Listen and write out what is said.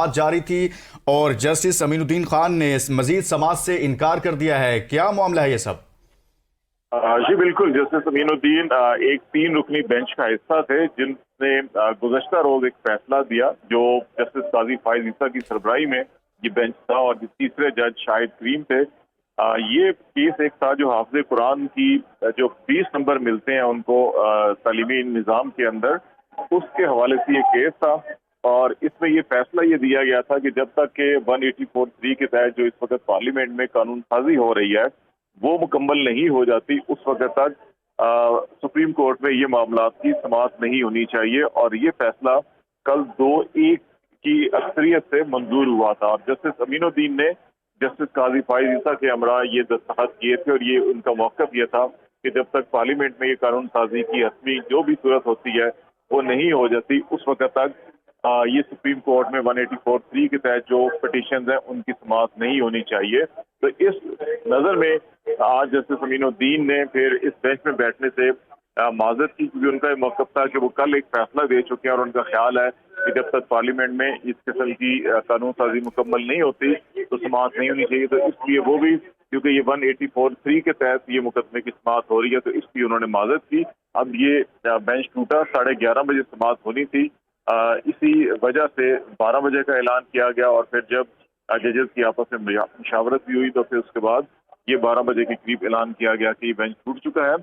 بات جاری تھی اور جسٹس امین الدین خان نے مزید سماعت سے انکار کر دیا ہے، کیا معاملہ ہے یہ سب؟ جی بالکل، جسٹس امین الدین ایک 3 رکنی بینچ کا حصہ تھے جن نے گزشتہ روز ایک فیصلہ دیا جو جسٹس قاضی فائز عیسیٰ کی سربراہی میں یہ بینچ تھا اور تیسرے جج شاہد کریم تھے۔ یہ کیس ایک تھا جو حافظ قرآن کی جو 20 نمبر ملتے ہیں ان کو تعلیمی نظام کے اندر، اس کے حوالے سے یہ کیس تھا اور اس میں یہ فیصلہ یہ دیا گیا تھا کہ جب تک کہ 184(3) کے تحت جو اس وقت پارلیمنٹ میں قانون سازی ہو رہی ہے وہ مکمل نہیں ہو جاتی، اس وقت تک سپریم کورٹ میں یہ معاملات کی سماعت نہیں ہونی چاہیے، اور یہ فیصلہ کل 2-1 کی اکثریت سے منظور ہوا تھا۔ اور جسٹس امین الدین نے جسٹس قاضی فائز عیسیٰ کے ہمراہ یہ دستخط کیے تھے اور یہ ان کا موقف یہ تھا کہ جب تک پارلیمنٹ میں یہ قانون سازی کی حتمی جو بھی صورت ہوتی ہے وہ نہیں ہو جاتی، اس وقت تک یہ سپریم کورٹ میں 184(3) کے تحت جو پٹیشنز ہیں ان کی سماعت نہیں ہونی چاہیے۔ تو اس نظر میں آج جسٹس امین الدین نے پھر اس بینچ میں بیٹھنے سے معذرت کی، کیونکہ ان کا یہ موقف تھا کہ وہ کل ایک فیصلہ دے چکے ہیں اور ان کا خیال ہے کہ جب تک پارلیمنٹ میں اس قسم کی قانون سازی مکمل نہیں ہوتی تو سماعت نہیں ہونی چاہیے۔ تو اس لیے وہ بھی، کیونکہ یہ 184(3) کے تحت یہ مقدمے کی سماعت ہو رہی ہے، تو اس لیے انہوں نے معذرت کی۔ اب یہ بینچ ٹوٹا، 11:30 بجے سماعت ہونی تھی، اسی وجہ سے 12 بجے کا اعلان کیا گیا اور پھر جب ججز کی آپس میں مشاورت بھی ہوئی تو پھر اس کے بعد یہ 12 بجے کے قریب اعلان کیا گیا کہ یہ بینچ ٹوٹ چکا ہے۔